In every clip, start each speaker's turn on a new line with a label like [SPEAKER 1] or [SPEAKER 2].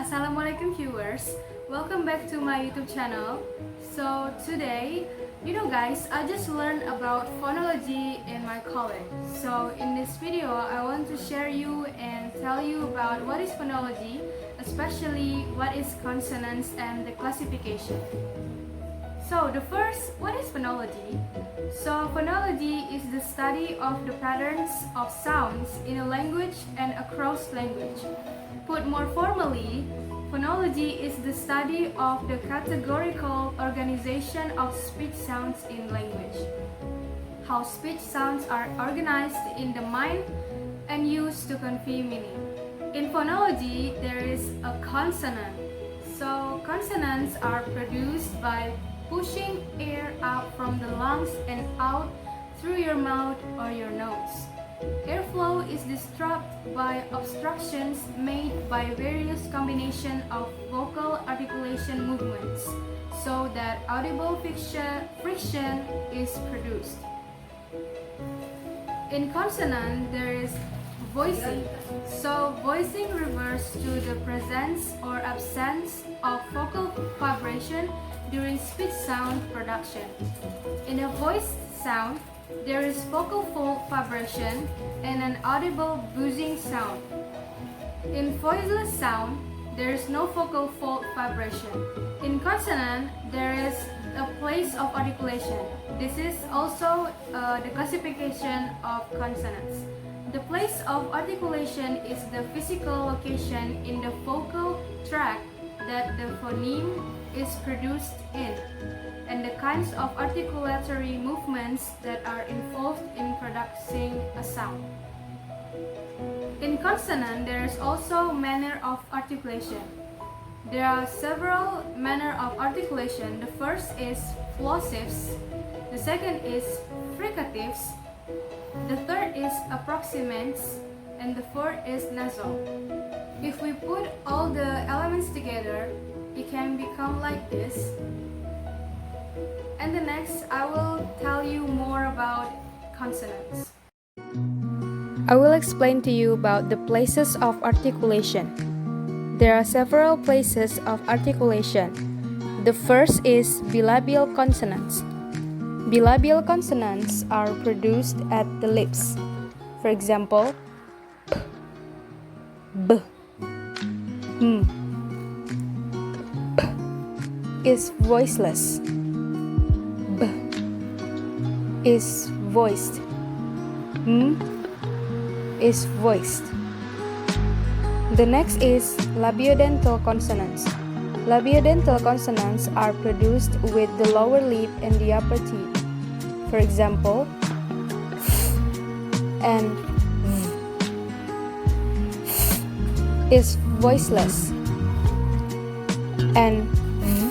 [SPEAKER 1] Assalamualaikum viewers, welcome back to my YouTube channel. So today, guys, I just learned about phonology in my college. So in this video, I want to share you and tell you about what is phonology, especially what is consonants and the classification. So the first, what is phonology? So phonology is the study of the patterns of sounds in a language and across language. Put more formally, phonology is the study of the categorical organization of speech sounds in language. How speech sounds are organized in the mind and used to convey meaning. In phonology, there is a consonant. So consonants are produced by pushing air out from the lungs and out through your mouth or your nose. Airflow is disrupted by obstructions made by various combinations of vocal articulation movements, so that audible friction is produced. In consonant, there is voicing. So voicing refers to the presence or absence of vocal vibration during speech sound production. In a voiced sound, there is vocal fold vibration and an audible buzzing sound. In voiceless sound, there is no vocal fold vibration. In consonant, there is a place of articulation. This is also the classification of consonants. The place of articulation is the physical location in the vocal tract that the phoneme is produced in, and the kinds of articulatory movements that are involved in producing a sound. In consonant, there is also manner of articulation. There are several manner of articulation. The first is plosives, the second is fricatives, the third is approximants, and the fourth is nasal. If we put all the elements together, it can become like this. And the next, I will tell you more about consonants.
[SPEAKER 2] I will explain to you about the places of articulation. There are several places of articulation. The first is bilabial consonants. Bilabial consonants are produced at the lips. For example, p, b, m. P is voiceless. B is voiced. M is voiced. The next is labiodental consonants. Labiodental consonants are produced with the lower lip and the upper teeth. For example, f and v is voiceless and v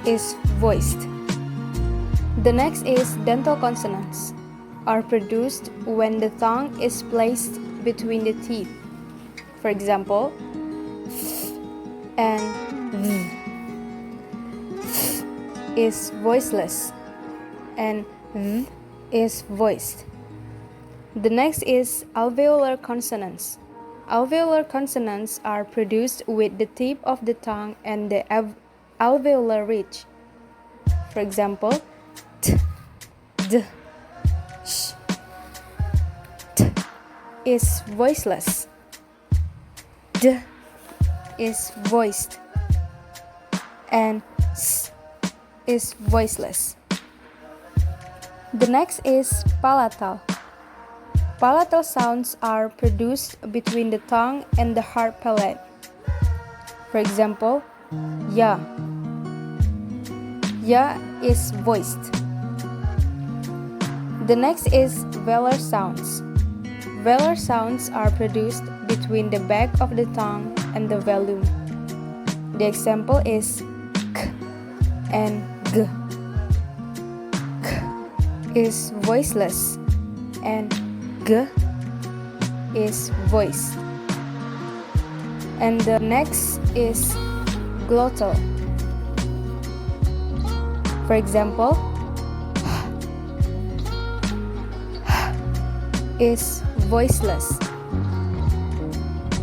[SPEAKER 2] is voiced. The next is dental consonants, are produced when the tongue is placed between the teeth. For example, f and v. F is voiceless and v is voiced. The next is alveolar consonants. Alveolar consonants are produced with the tip of the tongue and the alveolar ridge. For example, t, d, sh. T is voiceless. D is voiced. And s is voiceless. The next is palatal. Palatal sounds are produced between the tongue and the hard palate. For example, ya. Ya is voiced. The next is velar sounds. Velar sounds are produced between the back of the tongue and the velum. The example is k and g. K is voiceless and g is voiced. And the next is glottal. For example, is voiceless.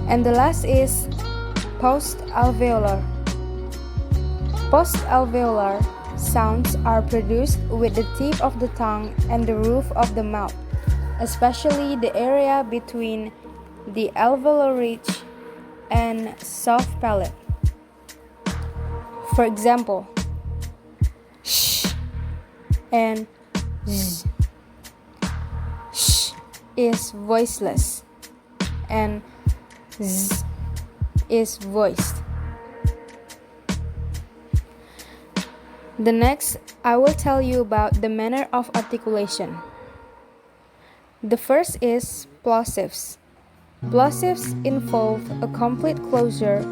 [SPEAKER 2] And the last is Post-alveolar. Post-alveolar sounds are produced with the tip of the tongue and the roof of the mouth, especially the area between the alveolar ridge and soft palate. For example, sh and z. Sh is voiceless and z is voiced. The next, I will tell you about the manner of articulation. The first is plosives. Plosives involve a complete closure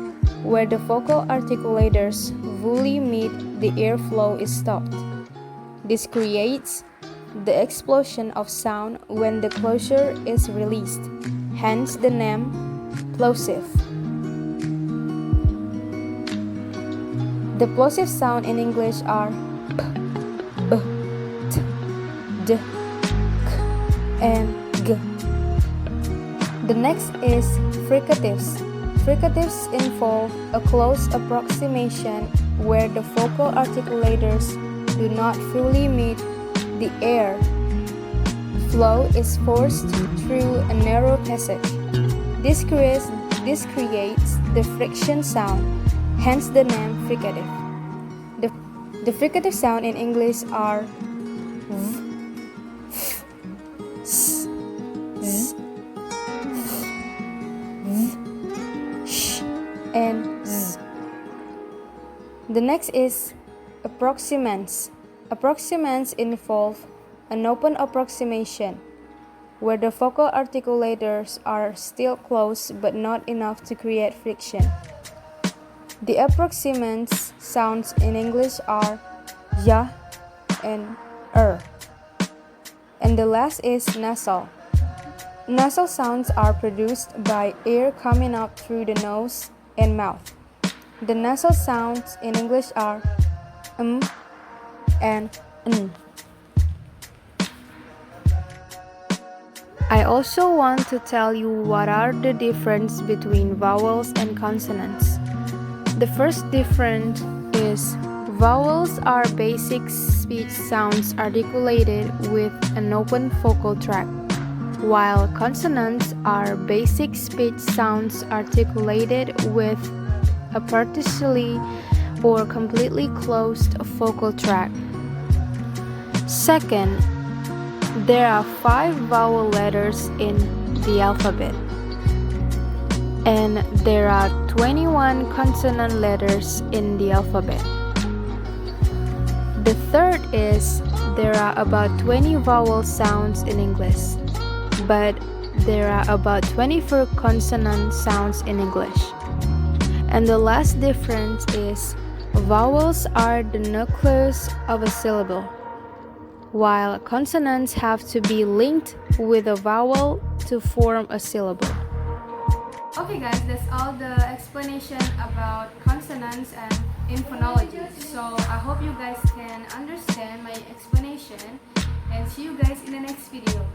[SPEAKER 2] where the vocal articulators fully meet the airflow is stopped. This creates the explosion of sound when the closure is released, hence the name plosive. The plosive sound in English are p, b, t, d, k, and g. The next is fricatives. Fricatives involve a close approximation where the vocal articulators do not fully meet the air. Flow is forced through a narrow passage. This creates the friction sound, hence the name fricative. The fricative sound in English are v, f, s, z, v, sh, and z. The next is approximants. Approximants involve an open approximation where the vocal articulators are still close but not enough to create friction. The approximants sounds in English are ya and And the last is nasal. Nasal sounds are produced by air coming up through the nose and mouth. The nasal sounds in English are and n. I also want to tell you what are the difference between vowels and consonants. The first difference is vowels are basic speech sounds articulated with an open vocal tract, while consonants are basic speech sounds articulated with a partially or completely closed vocal tract. Second, there are 5 vowel letters in the alphabet, and there are 21 consonant letters in the alphabet. The third is there are about 20 vowel sounds in English, but there are about 24 consonant sounds in English. And the last difference is vowels are the nucleus of a syllable, while consonants have to be linked with a vowel to form a syllable.
[SPEAKER 1] Okay guys, that's all the explanation about consonants and in phonology. So I hope you guys can understand my explanation and see you guys in the next video.